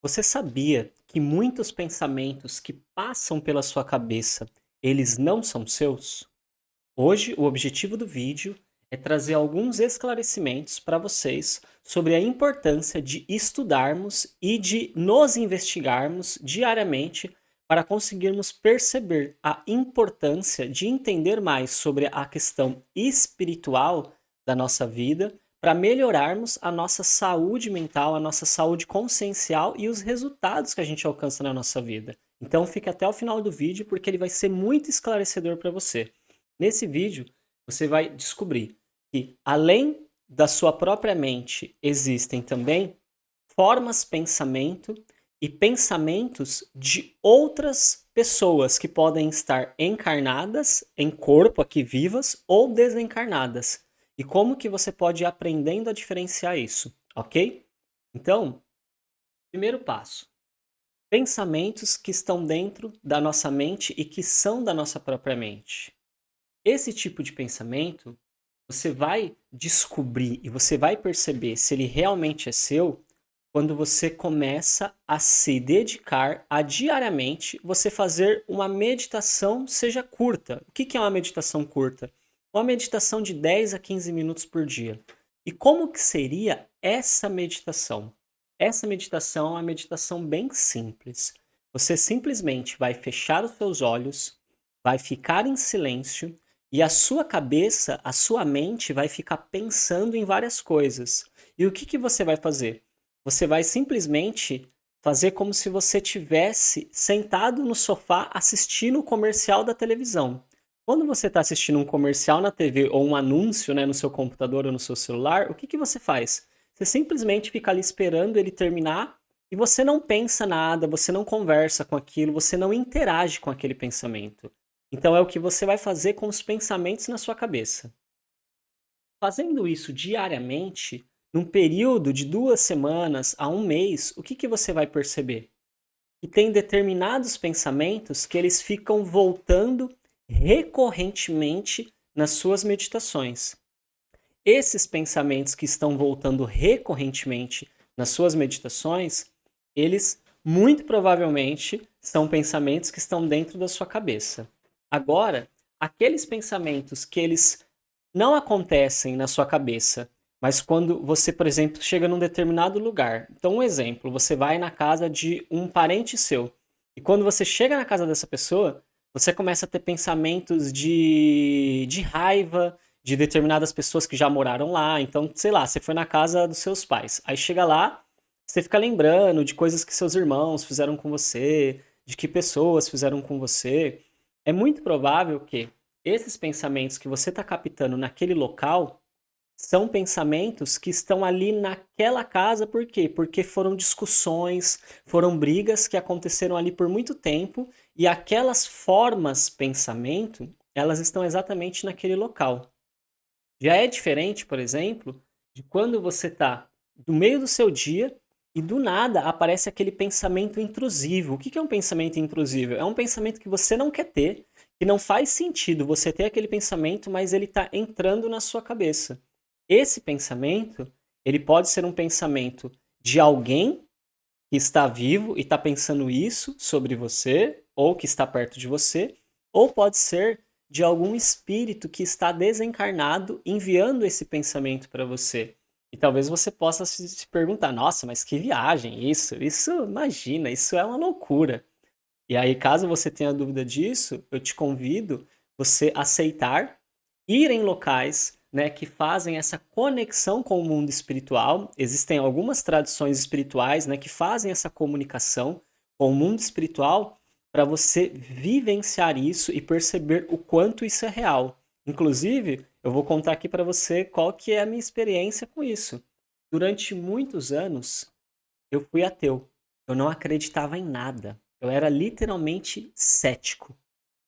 Você sabia que muitos pensamentos que passam pela sua cabeça, eles não são seus? Hoje, o objetivo do vídeo é trazer alguns esclarecimentos para vocês sobre a importância de estudarmos e de nos investigarmos diariamente para conseguirmos perceber a importância de entender mais sobre a questão espiritual da nossa vida, para melhorarmos a nossa saúde mental, a nossa saúde consciencial e os resultados que a gente alcança na nossa vida. Então, fique até o final do vídeo porque ele vai ser muito esclarecedor para você. Nesse vídeo, você vai descobrir que, além da sua própria mente, existem também formas pensamento e pensamentos de outras pessoas que podem estar encarnadas em corpo aqui vivas ou desencarnadas. E como que você pode ir aprendendo a diferenciar isso, ok? Então, primeiro passo: pensamentos que estão dentro da nossa mente e que são da nossa própria mente. Esse tipo de pensamento, você vai descobrir e você vai perceber se ele realmente é seu quando você começa a se dedicar a diariamente você fazer uma meditação, seja curta. O que que é uma meditação curta? Uma meditação de 10 a 15 minutos por dia. E como que seria essa meditação? Essa meditação é uma meditação bem simples. Você simplesmente vai fechar os seus olhos, vai ficar em silêncio e a sua cabeça, a sua mente vai ficar pensando em várias coisas. E o que que você vai fazer? Você vai simplesmente fazer como se você tivesse sentado no sofá assistindo o comercial da televisão. Quando você está assistindo um comercial na TV ou um anúncio, né, no seu computador ou no seu celular, o que que você faz? Você simplesmente fica ali esperando ele terminar e você não pensa nada, você não conversa com aquilo, você não interage com aquele pensamento. Então é o que você vai fazer com os pensamentos na sua cabeça. Fazendo isso diariamente, num período de 2 semanas a um mês, o que que você vai perceber? Que tem determinados pensamentos que eles ficam voltando recorrentemente nas suas meditações. Esses pensamentos que estão voltando recorrentemente nas suas meditações, eles muito provavelmente são pensamentos que estão dentro da sua cabeça. Agora, aqueles pensamentos que eles não acontecem na sua cabeça, mas quando você, por exemplo, chega num determinado lugar. Então, um exemplo, você vai na casa de um parente seu. E quando você chega na casa dessa pessoa, você começa a ter pensamentos de raiva de determinadas pessoas que já moraram lá. Então, sei lá, você foi na casa dos seus pais. Aí chega lá, você fica lembrando de coisas que seus irmãos fizeram com você, de que pessoas fizeram com você. É muito provável que esses pensamentos que você está captando naquele local são pensamentos que estão ali naquela casa, por quê? Porque foram discussões, foram brigas que aconteceram ali por muito tempo e aquelas formas pensamento, elas estão exatamente naquele local. Já é diferente, por exemplo, de quando você está no meio do seu dia e do nada aparece aquele pensamento intrusivo. O que que é um pensamento intrusivo? É um pensamento que você não quer ter, que não faz sentido você ter aquele pensamento, mas ele está entrando na sua cabeça. Esse pensamento, ele pode ser um pensamento de alguém que está vivo e está pensando isso sobre você, ou que está perto de você, ou pode ser de algum espírito que está desencarnado enviando esse pensamento para você. E talvez você possa se perguntar: nossa, mas que viagem isso! Isso, imagina, isso é uma loucura. E aí, caso você tenha dúvida disso, eu te convido você aceitar ir em locais, né, que fazem essa conexão com o mundo espiritual. Existem algumas tradições espirituais, né, que fazem essa comunicação com o mundo espiritual para você vivenciar isso e perceber o quanto isso é real. Inclusive, eu vou contar aqui para você qual que é a minha experiência com isso. Durante muitos anos, eu fui ateu. Eu não acreditava em nada. Eu era literalmente cético.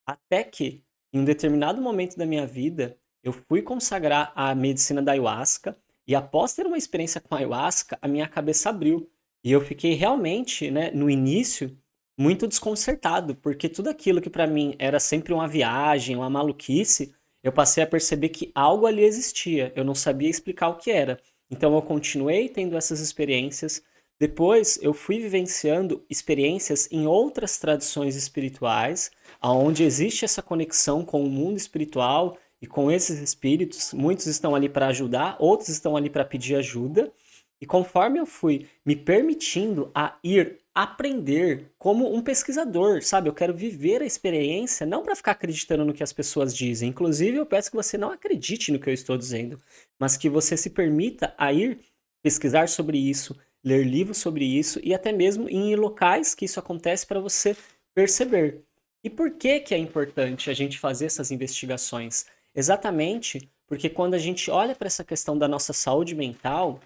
Até que, em um determinado momento da minha vida, eu fui consagrar a medicina da ayahuasca e após ter uma experiência com a ayahuasca, a minha cabeça abriu. E eu fiquei realmente, né, no início, muito desconcertado, porque tudo aquilo que para mim era sempre uma viagem, uma maluquice, eu passei a perceber que algo ali existia. Eu não sabia explicar o que era. Então eu continuei tendo essas experiências. Depois eu fui vivenciando experiências em outras tradições espirituais, aonde existe essa conexão com o mundo espiritual e com esses espíritos. Muitos estão ali para ajudar, outros estão ali para pedir ajuda. E conforme eu fui me permitindo a ir aprender como um pesquisador, sabe? Eu quero viver a experiência, não para ficar acreditando no que as pessoas dizem. Inclusive, eu peço que você não acredite no que eu estou dizendo, mas que você se permita a ir pesquisar sobre isso, ler livros sobre isso e até mesmo ir em locais que isso acontece para você perceber. E por que que é importante a gente fazer essas investigações? Exatamente porque quando a gente olha para essa questão da nossa saúde mental,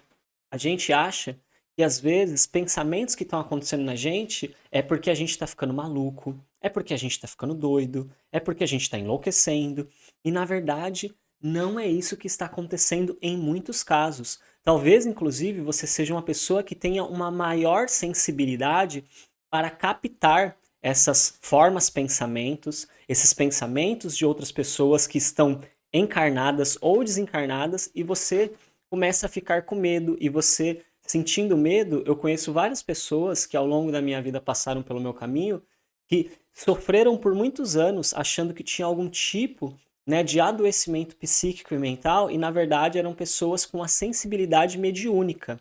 a gente acha que às vezes pensamentos que estão acontecendo na gente é porque a gente está ficando maluco, é porque a gente está ficando doido, é porque a gente está enlouquecendo. E na verdade, não é isso que está acontecendo em muitos casos. Talvez, inclusive, você seja uma pessoa que tenha uma maior sensibilidade para captar essas formas pensamentos, esses pensamentos de outras pessoas que estão encarnadas ou desencarnadas, e você começa a ficar com medo. E você sentindo medo, eu conheço várias pessoas que ao longo da minha vida passaram pelo meu caminho, que sofreram por muitos anos achando que tinha algum tipo, né, de adoecimento psíquico e mental, e na verdade eram pessoas com a sensibilidade mediúnica.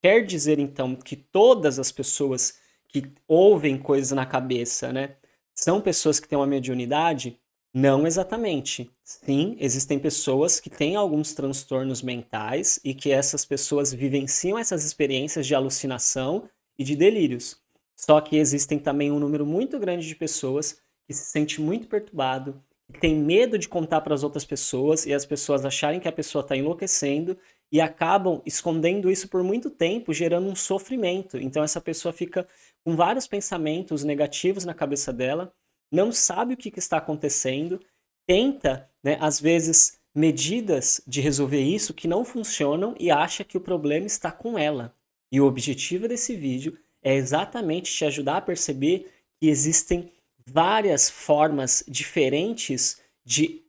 Quer dizer então que todas as pessoas que ouvem coisas na cabeça, né, são pessoas que têm uma mediunidade? Não exatamente. Sim, existem pessoas que têm alguns transtornos mentais e que essas pessoas vivenciam essas experiências de alucinação e de delírios. Só que existem também um número muito grande de pessoas que se sente muito perturbado, que tem medo de contar para as outras pessoas e as pessoas acharem que a pessoa está enlouquecendo e acabam escondendo isso por muito tempo, gerando um sofrimento. Então essa pessoa fica com vários pensamentos negativos na cabeça dela, não sabe o que está acontecendo, tenta, né, às vezes, medidas de resolver isso que não funcionam e acha que o problema está com ela. E o objetivo desse vídeo é exatamente te ajudar a perceber que existem várias formas diferentes de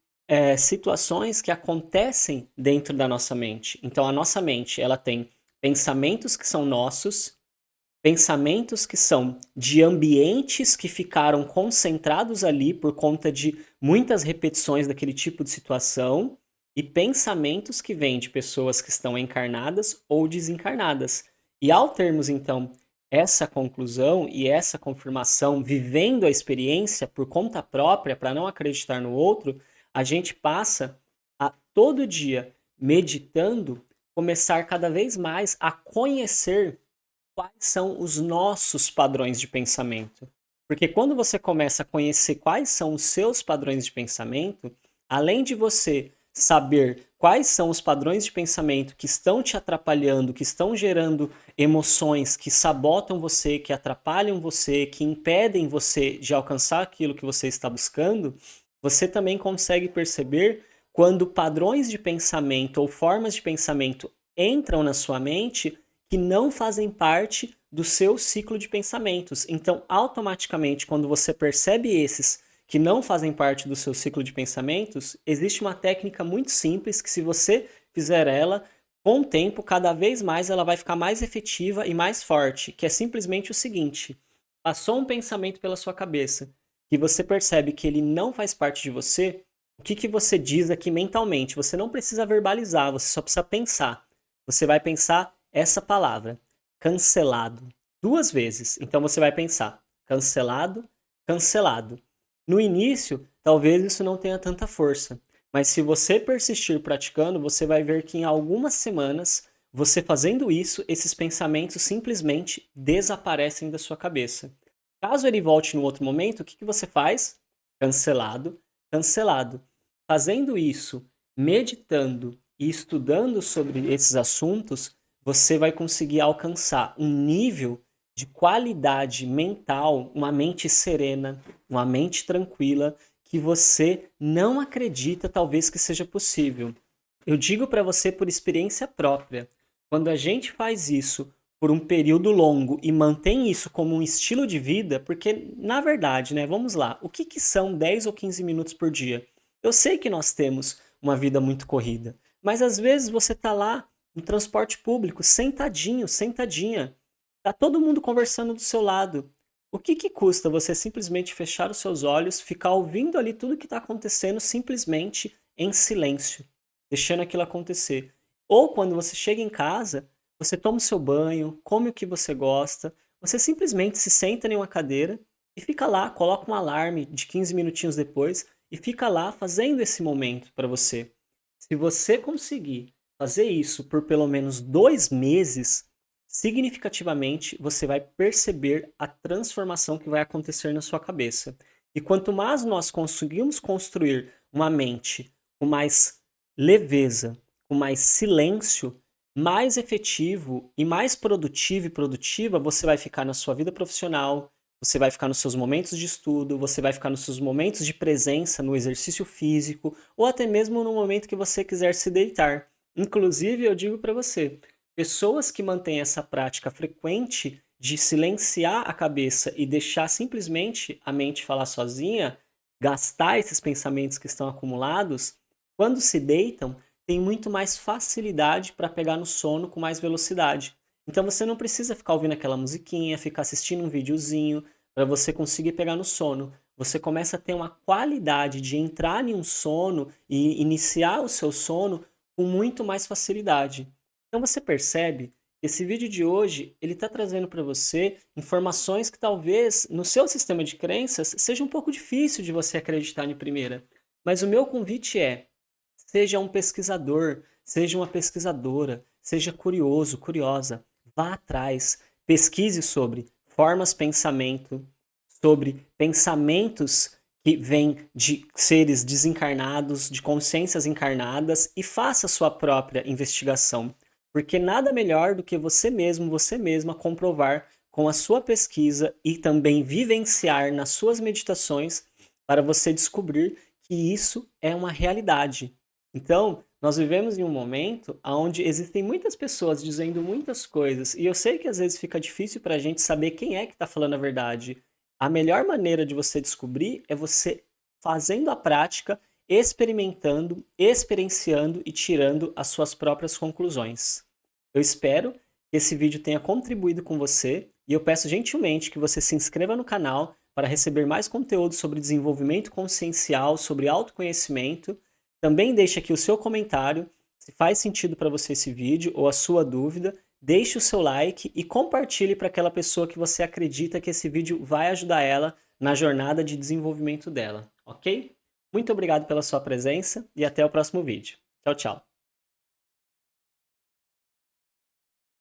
situações que acontecem dentro da nossa mente. Então, a nossa mente, ela tem pensamentos que são nossos, pensamentos que são de ambientes que ficaram concentrados ali por conta de muitas repetições daquele tipo de situação, e pensamentos que vêm de pessoas que estão encarnadas ou desencarnadas. E ao termos então essa conclusão e essa confirmação, vivendo a experiência por conta própria, para não acreditar no outro, a gente passa a todo dia meditando, começar cada vez mais a conhecer quais são os nossos padrões de pensamento. Porque quando você começa a conhecer quais são os seus padrões de pensamento, além de você saber quais são os padrões de pensamento que estão te atrapalhando, que estão gerando emoções que sabotam você, que atrapalham você, que impedem você de alcançar aquilo que você está buscando, você também consegue perceber quando padrões de pensamento ou formas de pensamento entram na sua mente que não fazem parte do seu ciclo de pensamentos. Então, automaticamente, quando você percebe esses que não fazem parte do seu ciclo de pensamentos, existe uma técnica muito simples que, se você fizer ela, com o tempo, cada vez mais ela vai ficar mais efetiva e mais forte, que é simplesmente o seguinte: passou um pensamento pela sua cabeça, que você percebe que ele não faz parte de você, o que que você diz aqui mentalmente? Você não precisa verbalizar, você só precisa pensar. Você vai pensar essa palavra, cancelado, 2 vezes. Então você vai pensar, cancelado, cancelado. No início, talvez isso não tenha tanta força, mas se você persistir praticando, você vai ver que em algumas semanas, você fazendo isso, esses pensamentos simplesmente desaparecem da sua cabeça. Caso ele volte no outro momento, o que que você faz? Cancelado, cancelado. Fazendo isso, meditando e estudando sobre esses assuntos, você vai conseguir alcançar um nível de qualidade mental, uma mente serena, uma mente tranquila, que você não acredita talvez que seja possível. Eu digo para você por experiência própria, quando a gente faz isso por um período longo e mantém isso como um estilo de vida, porque na verdade, né, vamos lá, o que que são 10 ou 15 minutos por dia? Eu sei que nós temos uma vida muito corrida, mas às vezes você tá lá no transporte público, sentadinho, sentadinha. Tá todo mundo conversando do seu lado. O que que custa você simplesmente fechar os seus olhos, ficar ouvindo ali tudo que está acontecendo simplesmente em silêncio, deixando aquilo acontecer? Ou quando você chega em casa, você toma o seu banho, come o que você gosta, você simplesmente se senta em uma cadeira e fica lá, coloca um alarme de 15 minutinhos depois e fica lá fazendo esse momento para você. Se você conseguir fazer isso por pelo menos 2 meses, significativamente você vai perceber a transformação que vai acontecer na sua cabeça. E quanto mais nós conseguimos construir uma mente com mais leveza, com mais silêncio, mais efetivo e mais produtivo e produtiva você vai ficar na sua vida profissional, você vai ficar nos seus momentos de estudo, você vai ficar nos seus momentos de presença no exercício físico ou até mesmo no momento que você quiser se deitar. Inclusive, eu digo para você, pessoas que mantêm essa prática frequente de silenciar a cabeça e deixar simplesmente a mente falar sozinha, gastar esses pensamentos que estão acumulados, quando se deitam, têm muito mais facilidade para pegar no sono com mais velocidade. Então você não precisa ficar ouvindo aquela musiquinha, ficar assistindo um videozinho para você conseguir pegar no sono. Você começa a ter uma qualidade de entrar em um sono e iniciar o seu sono com muito mais facilidade. Então você percebe que esse vídeo de hoje, ele está trazendo para você informações que talvez no seu sistema de crenças seja um pouco difícil de você acreditar de primeira. Mas o meu convite é: seja um pesquisador, seja uma pesquisadora, seja curioso, curiosa, vá atrás, pesquise sobre formas pensamento, sobre pensamentos que vêm de seres desencarnados, de consciências encarnadas e faça sua própria investigação. Porque nada melhor do que você mesmo, você mesma comprovar com a sua pesquisa e também vivenciar nas suas meditações para você descobrir que isso é uma realidade. Então, nós vivemos em um momento onde existem muitas pessoas dizendo muitas coisas, e eu sei que às vezes fica difícil para a gente saber quem é que está falando a verdade. A melhor maneira de você descobrir é você fazendo a prática, experimentando, experienciando e tirando as suas próprias conclusões. Eu espero que esse vídeo tenha contribuído com você e eu peço gentilmente que você se inscreva no canal para receber mais conteúdo sobre desenvolvimento consciencial, sobre autoconhecimento. Também deixe aqui o seu comentário, se faz sentido para você esse vídeo ou a sua dúvida. Deixe o seu like e compartilhe para aquela pessoa que você acredita que esse vídeo vai ajudar ela na jornada de desenvolvimento dela, ok? Muito obrigado pela sua presença e até o próximo vídeo. Tchau, tchau.